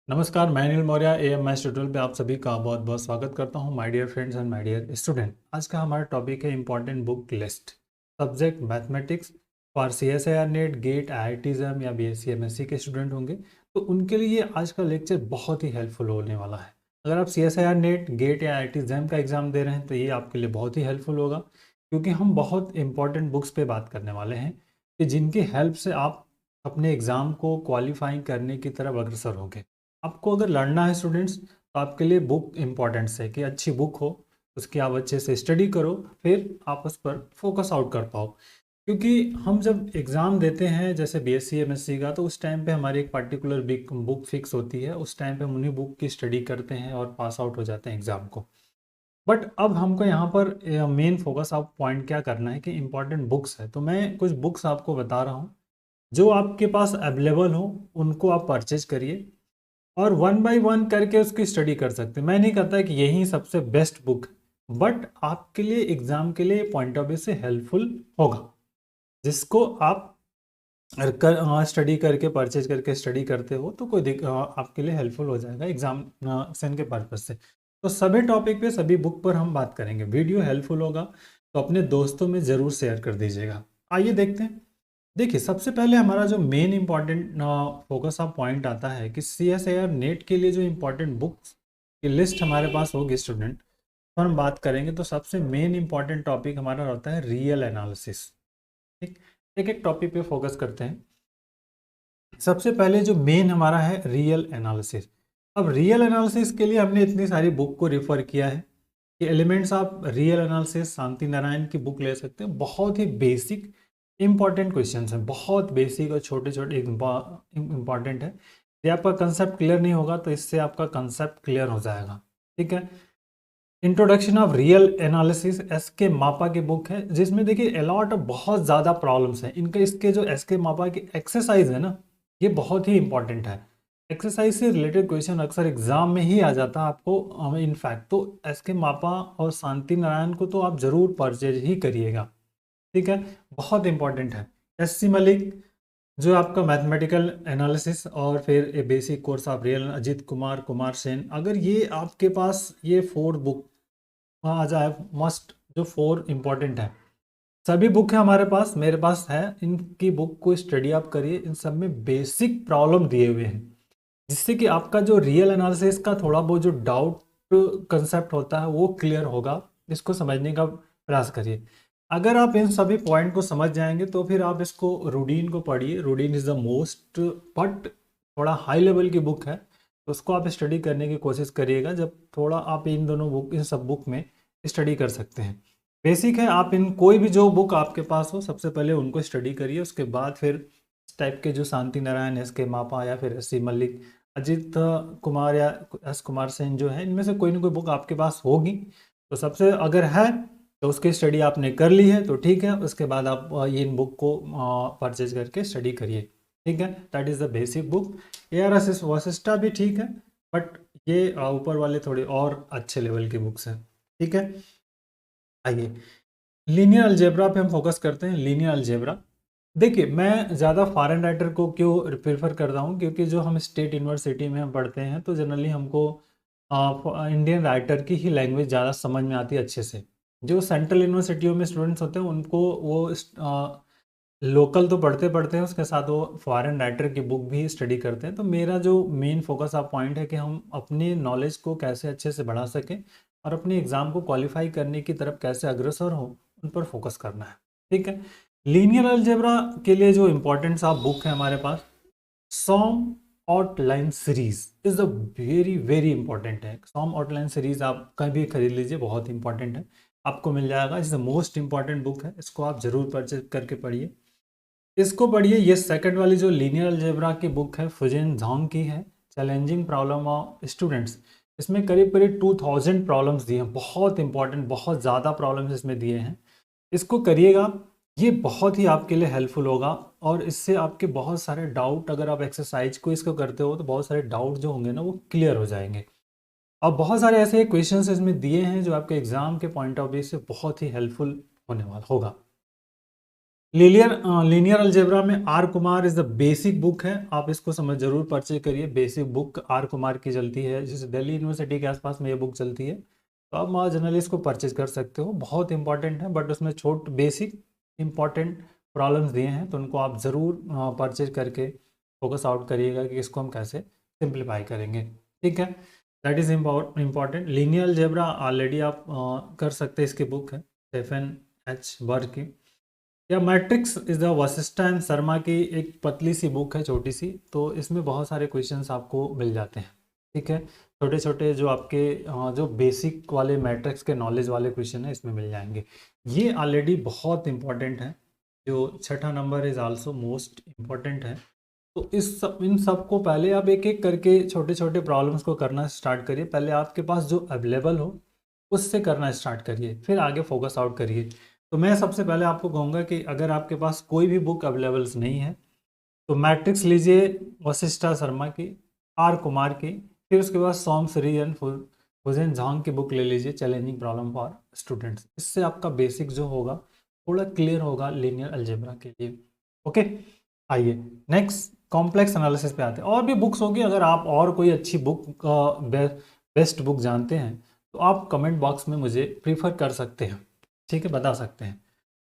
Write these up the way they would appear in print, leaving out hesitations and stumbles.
नमस्कार, मैं Anil Maurya AMS tutorial पे आप सभी का बहुत बहुत स्वागत करता हूं। My dear friends and my dear student, आज का हमारा टॉपिक है important book list. Subject mathematics for CSIR NET GATE IIT exam या बीएससी एमएससी के स्टूडेंट होंगे तो उनके लिए ये आज का लेक्चर बहुत ही हेल्पफुल होने वाला है। अगर आप सीएसआईआर नेट गेट या आईआईटी एग्जाम का एग्जाम दे रहे हैं तो ये आपके लिए बहुत ही हेल्पफुल होगा, क्योंकि हम बहुत इंपॉर्टेंट बुक्स पे बात करने वाले हैं कि जिनकी हेल्प से आप अपने एग्ज़ाम को क्वालिफाई करने की तरफ अग्रसर होंगे। आपको अगर लड़ना है स्टूडेंट्स तो आपके लिए बुक इम्पॉर्टेंस है कि अच्छी बुक हो, उसकी आप अच्छे से स्टडी करो, फिर आप उस पर फोकस आउट कर पाओ। क्योंकि हम जब एग्ज़ाम देते हैं जैसे बीएससी एमएससी का, तो उस टाइम पे हमारी एक पर्टिकुलर बुक फिक्स होती है, उस टाइम पे हम उन्हीं बुक की स्टडी करते हैं और पास आउट हो जाते हैं एग्ज़ाम को। बट अब हमको यहाँ पर मेन फोकस आप पॉइंट क्या करना है कि इंपॉर्टेंट बुक्स है, तो मैं कुछ बुक्स आपको बता रहा हूँ जो आपके पास अवेलेबल हो, उनको आप परचेज करिए और वन बाय वन करके उसकी स्टडी कर सकते हैं। मैं नहीं कहता कि यही सबसे बेस्ट बुक, बट आपके लिए एग्जाम के लिए पॉइंट ऑफ व्यू से हेल्पफुल होगा, जिसको आप स्टडी करके परचेज करके स्टडी करते हो तो आपके लिए हेल्पफुल हो जाएगा एग्जामिनेशन के पर्पज से। तो सभी टॉपिक पे सभी बुक पर हम बात करेंगे। वीडियो हेल्पफुल होगा तो अपने दोस्तों में ज़रूर शेयर कर दीजिएगा। आइए देखते हैं। देखिए, सबसे पहले हमारा जो main important focus of point आता है कि सीएसआईआर नेट के लिए जो इंपॉर्टेंट बुक्स की लिस्ट हमारे पास होगी स्टूडेंट, तो हम बात करेंगे। तो सबसे मेन इंपॉर्टेंट टॉपिक हमारा रहता है रियल एनालिसिस। ठीक, एक एक टॉपिक पे फोकस करते हैं। सबसे पहले जो मेन हमारा है रियल एनालिसिस। अब रियल एनालिसिस के लिए हमने इतनी सारी बुक को रिफर किया है कि एलिमेंट्स ऑफ रियल एनालिसिस शांति नारायण की बुक ले सकते हैं। बहुत ही बेसिक इंपॉर्टेंट क्वेश्चंस हैं, बहुत बेसिक और छोटे छोटे इंपॉर्टेंट है। यदि आपका कंसेप्ट क्लियर नहीं होगा तो इससे आपका कंसेप्ट क्लियर हो जाएगा। ठीक है। Introduction of real analysis S के मापा की बुक है, जिसमें देखिए अलॉट ऑफ बहुत ज़्यादा प्रॉब्लम्स हैं इनके। इसके जो एस के मापा की एक्सरसाइज है ना, ये बहुत ही इंपॉर्टेंट है। एक्सरसाइज से रिलेटेड क्वेश्चन अक्सर एग्जाम में ही आ जाता है आपको। इनफैक्ट तो एस के मापा और शांति नारायण को तो आप जरूर परचेज ही करिएगा। ठीक है, बहुत इंपॉर्टेंट है। एस सी मलिक जो आपका मैथमेटिकल एनालिसिस और फिर A basic course of real Ajit Kumar Kumaresan, अगर ये आपके पास ये 4 बुक आ जाए मस्ट, जो 4 इंपॉर्टेंट है, सभी बुक है हमारे पास, मेरे पास है, इनकी बुक को स्टडी आप करिए। इन सब में बेसिक प्रॉब्लम दिए हुए हैं, जिससे कि आपका जो रियल एनालिसिस का थोड़ा बहुत जो डाउट कंसेप्ट होता है वो क्लियर होगा। इसको समझने का प्रयास करिए। अगर आप इन सभी पॉइंट को समझ जाएंगे तो फिर आप इसको रूडीन को पढ़िए। रूडीन इज़ द मोस्ट बट थोड़ा हाई लेवल की बुक है, तो उसको आप स्टडी करने की कोशिश करिएगा। जब थोड़ा आप इन दोनों बुक, इन सब बुक में स्टडी कर सकते हैं। बेसिक है, आप इन कोई भी जो बुक आपके पास हो सबसे पहले उनको स्टडी करिए। उसके बाद फिर इस टाइप के जो शांति नारायण, एस के मापा या फिर एस सी मलिक, अजीत कुमार या एस कुमार सेन जो है, इनमें से कोई ना कोई बुक आपके पास होगी। तो सबसे अगर है तो उसकी स्टडी आपने कर ली है तो ठीक है, उसके बाद आप ये इन बुक को परचेज करके स्टडी करिए। ठीक है, that is the basic book. A R S Vashishtha भी ठीक है, बट ये ऊपर वाले थोड़े और अच्छे लेवल की बुक्स हैं। ठीक है, आइए लीनियर अलजेब्रा पे हम फोकस करते हैं। लीनियर अलजेब्रा, देखिए मैं ज़्यादा फॉरेन राइटर को क्यों प्रेफर कर रहा हूँ, क्योंकि जो हम स्टेट यूनिवर्सिटी में हम पढ़ते हैं तो जनरली हमको इंडियन राइटर की ही लैंग्वेज ज़्यादा समझ में आती है अच्छे से। जो सेंट्रल यूनिवर्सिटियों में स्टूडेंट्स होते हैं उनको वो लोकल तो पढ़ते पढ़ते हैं, उसके साथ वो फॉरेन राइटर की बुक भी स्टडी करते हैं। तो मेरा जो मेन फोकस ऑफ पॉइंट है कि हम अपने नॉलेज को कैसे अच्छे से बढ़ा सकें और अपने एग्ज़ाम को क्वालिफाई करने की तरफ कैसे अग्रसर हो, उन पर फोकस करना है। ठीक है, लीनियर अलजेब्रा के लिए जो इम्पोर्टेंट सा बुक है हमारे पास, Schaum outline series is a very very important है। सॉम आउटलाइन सीरीज आप कहीं भी खरीद लीजिए, बहुत इंपॉर्टेंट है, आपको मिल जाएगा। Is the most important book है, इसको आप जरूर परचेज करके पढ़िए। इसको पढ़िए। ये सेकंड वाली जो लीनियर अलजेब्रा की बुक है फुजेन झांग की है, चैलेंजिंग प्रॉब्लम ऑफ स्टूडेंट्स। इसमें करीब करीब 2000 प्रॉब्लम्स दिए हैं, बहुत इंपॉर्टेंट, बहुत ज़्यादा प्रॉब्लम्स इसमें दिए हैं। इसको करिएगा, ये बहुत ही आपके लिए हेल्पफुल होगा और इससे आपके बहुत सारे डाउट, अगर आप एक्सरसाइज को इसको करते हो तो बहुत सारे डाउट जो होंगे ना वो क्लियर हो जाएंगे। और बहुत सारे ऐसे क्वेश्चंस इसमें दिए हैं जो आपके एग्जाम के पॉइंट ऑफ व्यू से बहुत ही हेल्पफुल होने वाला होगा। लीनियर अलजेब्रा में R Kumar is the basic book है, आप इसको समझ जरूर परचेज करिए। बेसिक बुक आर कुमार की चलती है, जैसे दिल्ली यूनिवर्सिटी के आसपास में ये बुक चलती है, तो आप वहाँ जनरली इसको परचेज कर सकते हो। बहुत इंपॉर्टेंट है, बट उसमें छोट बेसिक इंपॉर्टेंट प्रॉब्लम्स दिए हैं, तो उनको आप ज़रूर परचेज करके फोकस आउट करिएगा कि इसको हम कैसे सिंप्लीफाई करेंगे। ठीक है, that is important. Linear algebra already आप कर सकते हैं, इसकी बुक है स्टेफन एच बर्ग की। या matrix is the Vashishtha and Sharma की एक पतली सी बुक है, छोटी सी, तो इसमें बहुत सारे क्वेश्चंस आपको मिल जाते हैं। ठीक है, छोटे छोटे जो आपके जो बेसिक वाले मैट्रिक्स के नॉलेज वाले क्वेश्चन है इसमें मिल जाएंगे। ये ऑलरेडी बहुत इंपॉर्टेंट है। जो छठा number is also most important है। तो इन सब को पहले आप एक एक करके छोटे छोटे प्रॉब्लम्स को करना स्टार्ट करिए। पहले आपके पास जो अवेलेबल हो उससे करना स्टार्ट करिए, फिर आगे फोकस आउट करिए। तो मैं सबसे पहले आपको कहूँगा कि अगर आपके पास कोई भी बुक अवेलेबल्स नहीं है तो मैट्रिक्स लीजिए वशिष्ठा शर्मा की, आर कुमार की, फिर उसके बाद सोम श्री एंड हुसैन झांग की बुक ले लीजिए, चैलेंजिंग प्रॉब्लम फॉर स्टूडेंट्स। इससे आपका बेसिक जो होगा थोड़ा क्लियर होगा लीनियर अलजेब्रा के लिए। ओके, आइए नेक्स्ट कॉम्प्लेक्स एनालिसिस पे आते हैं। और भी बुक्स होगी, अगर आप और कोई अच्छी बुक बेस्ट बुक जानते हैं तो आप कमेंट बॉक्स में मुझे प्रीफर कर सकते हैं। ठीक है, बता सकते हैं।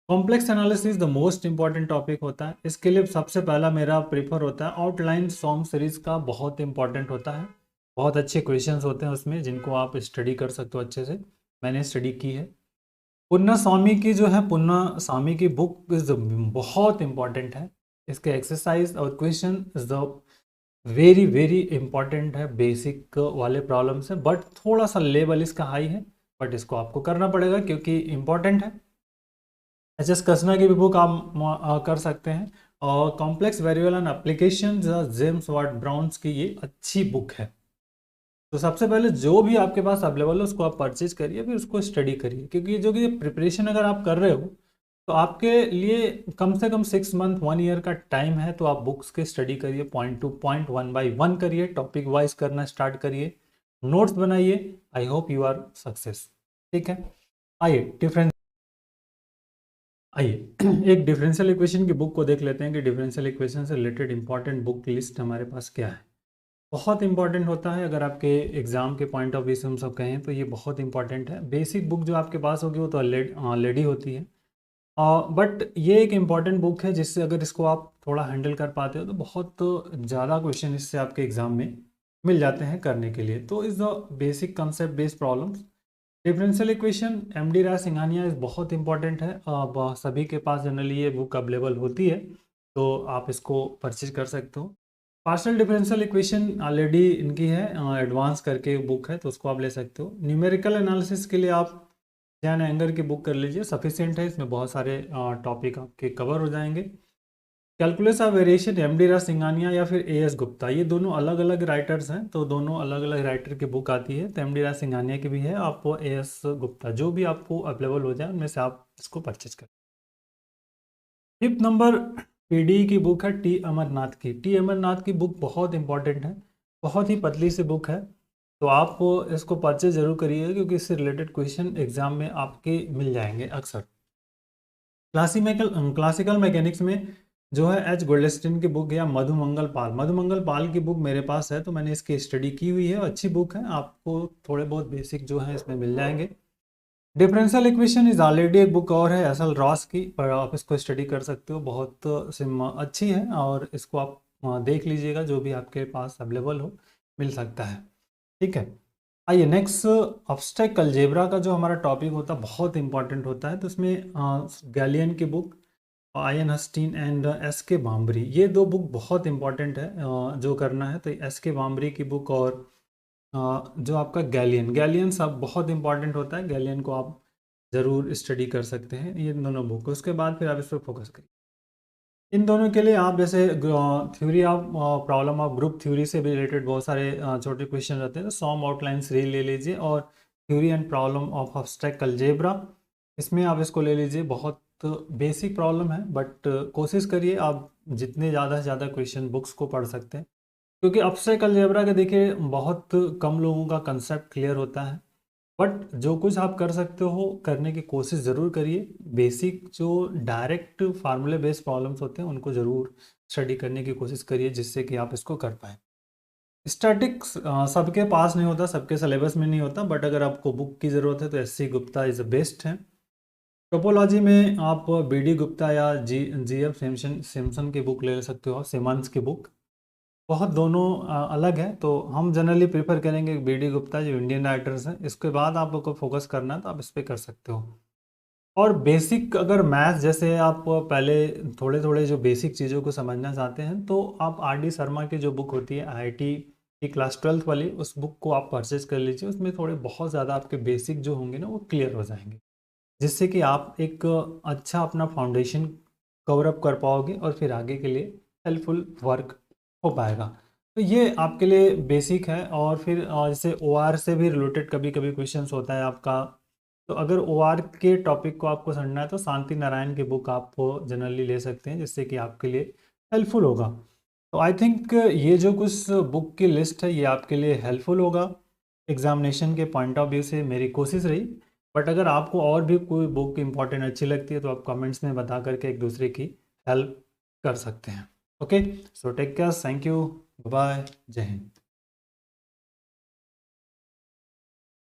Complex analysis the most important topic होता है। इसके लिए सबसे पहला मेरा प्रीफर होता है आउटलाइन सॉम सीरीज का, बहुत इंपॉर्टेंट होता है। बहुत अच्छे क्वेश्चंस होते हैं उसमें जिनको आप स्टडी कर सकते हो अच्छे से। मैंने स्टडी की है। पुन्ना स्वामी की जो है, पुन्ना स्वामी की बुक इज बहुत इंपॉर्टेंट है। इसके एक्सरसाइज और question is the very very important है। बेसिक वाले प्रॉब्लम से, बट थोड़ा सा लेवल इसका हाई है, बट इसको आपको करना पड़ेगा क्योंकि इंपॉर्टेंट है। एच एस कसना की भी बुक आप कर सकते हैं। और complex variable and application James Watt Brown's की ये अच्छी बुक है। तो सबसे पहले जो भी आपके पास अवेलेबल है उसको आप परचेज करिए, फिर उसको स्टडी करिए, क्योंकि जो कि प्रिपरेशन अगर आप कर रहे हो तो आपके लिए कम से कम 6 मंथ 1 ईयर का टाइम है। तो आप बुक्स के स्टडी करिए, पॉइंट टू पॉइंट, 1 बाय 1 करिए, टॉपिक वाइज करना स्टार्ट करिए, नोट्स बनाइए। I hope you are success. ठीक है, आइए आइए एक डिफरेंशियल इक्वेशन की बुक को देख लेते हैं कि डिफरेंशियल इक्वेशन से रिलेटेड इंपॉर्टेंट बुक लिस्ट हमारे पास क्या है। बहुत इंपॉर्टेंट होता है, अगर आपके एग्जाम के पॉइंट ऑफ व्यू से हम सब कहें तो ये बहुत इंपॉर्टेंट है। बेसिक बुक जो आपके पास होगी वो तो ऑलरेडी होती है, बट ये एक इम्पॉर्टेंट बुक है जिससे अगर इसको आप थोड़ा हैंडल कर पाते हो तो बहुत ज़्यादा क्वेश्चन इससे आपके एग्जाम में मिल जाते हैं करने के लिए। तो is the basic concept based problems. Differential equation M D Rai Singhania इस बहुत इंपॉर्टेंट है। अब सभी के पास जनरली ये बुक अवेलेबल होती है, तो आप इसको परचेज कर सकते हो। पार्शियल डिफरेंशियल इक्वेशन ऑलरेडी इनकी है, एडवांस करके बुक है, तो उसको आप ले सकते हो। न्यूमेरिकल एनालिसिस के लिए आप जैन एंगर की बुक कर लीजिए, सफिशिएंट है, इसमें बहुत सारे टॉपिक आपके कवर हो जाएंगे। Calculus of variation M D Raj Singhania या फिर ए एस गुप्ता, ये दोनों अलग अलग राइटर्स हैं, तो दोनों अलग अलग राइटर की बुक आती है। तो एम डी राज सिंघानिया की भी है, आपको ए एस गुप्ता, जो भी आपको अवेलेबल हो जाए उनमें से आप इसको परचेज करें। 5th नंबर पीडी की बुक है टी अमरनाथ की। टी अमरनाथ की बुक बहुत इंपॉर्टेंट है, बहुत ही पतली सी बुक है, तो आप इसको परचेज जरूर करिए क्योंकि इससे रिलेटेड क्वेश्चन एग्जाम में आपके मिल जाएंगे अक्सर। क्लासिकल मैकेनिक्स में जो है एच गोल्डस्टीन की बुक या मधुमंगल पाल की बुक मेरे पास है, तो मैंने इसकी स्टडी की हुई है, अच्छी बुक है, आपको थोड़े बहुत बेसिक जो है इसमें मिल जाएंगे। डिफरेंशियल इक्वेशन इज ऑलरेडी एक बुक और है एसल रॉस की, पर आप इसको स्टडी कर सकते हो, बहुत अच्छी है, और इसको आप देख लीजिएगा, जो भी आपके पास अवेलेबल हो मिल सकता है। ठीक है, आइए नेक्स्ट ऑब्स्ट्रैक्ट अलजेब्रा का जो हमारा टॉपिक होता है बहुत इंपॉर्टेंट होता है। तो इसमें गैलियन की बुक, आयन हस्टीन एंड एस के बाम्बरी, ये दो बुक बहुत इंपॉर्टेंट है जो करना है। तो एस के बाम्बरी की बुक और जो आपका गैलियन सब बहुत इंपॉर्टेंट होता है, गैलियन को आप ज़रूर स्टडी कर सकते हैं, ये दोनों बुक। उसके बाद फिर आप इस पर फोकस करिए। इन दोनों के लिए आप जैसे theory of problem of group theory से भी रिलेटेड बहुत सारे छोटे क्वेश्चन रहते हैं, तो सॉम आउटलाइन 3 ले लीजिए, और theory and problem of abstract algebra, इसमें आप इसको ले लीजिए। बहुत बेसिक प्रॉब्लम है, बट कोशिश करिए आप जितने ज़्यादा से ज़्यादा क्वेश्चन बुक्स को पढ़ सकते हैं, क्योंकि अब्स्ट्रैक्ट अलजेब्रा के देखिए बहुत कम लोगों का कंसेप्ट क्लियर होता है। बट जो कुछ आप कर सकते हो करने की कोशिश ज़रूर करिए। बेसिक जो डायरेक्ट फार्मूले बेस्ड प्रॉब्लम्स होते हैं उनको ज़रूर स्टडी करने की कोशिश करिए, जिससे कि आप इसको कर पाएँ। स्टैटिक्स सबके पास नहीं होता, सबके सिलेबस में नहीं होता, बट अगर आपको बुक की ज़रूरत है तो S C Gupta is the best है। टोपोलॉजी में आप बी डी गुप्ता या जी एफ सिम्सन की बुक ले सकते हो, सिमंस की बुक। बहुत दोनों अलग है, तो हम जनरली प्रेफर करेंगे बी डी गुप्ता जो इंडियन राइटर्स हैं। इसके बाद आपको फोकस करना है तो आप इस पर कर सकते हो। और बेसिक अगर मैथ जैसे आप पहले थोड़े थोड़े जो बेसिक चीज़ों को समझना चाहते हैं तो आप आर डी शर्मा की जो बुक होती है आईआईटी की क्लास 12th वाली, उस बुक को आप परचेज कर लीजिए। उसमें थोड़े बहुत ज़्यादा आपके बेसिक जो होंगे ना वो क्लियर हो जाएंगे, जिससे कि आप एक अच्छा अपना फाउंडेशन कवर अप कर पाओगे और फिर आगे के लिए हेल्पफुल वर्क हो पाएगा। तो ये आपके लिए बेसिक है। और फिर जैसे ओआर से भी रिलेटेड कभी कभी क्वेश्चंस होता है आपका, तो अगर ओआर के टॉपिक को आपको समझना है तो शांति नारायण की बुक आप जनरली ले सकते हैं, जिससे कि आपके लिए हेल्पफुल होगा। तो आई थिंक ये जो कुछ बुक की लिस्ट है ये आपके लिए हेल्पफुल होगा एग्जामिनेशन के पॉइंट ऑफ व्यू से, मेरी कोशिश रही। बट अगर आपको और भी कोई बुक इंपॉर्टेंट अच्छी लगती है तो आप कमेंट्स में बता करके एक दूसरे की हेल्प कर सकते हैं। Okay, so take care, thank you, bye, जय हिंद।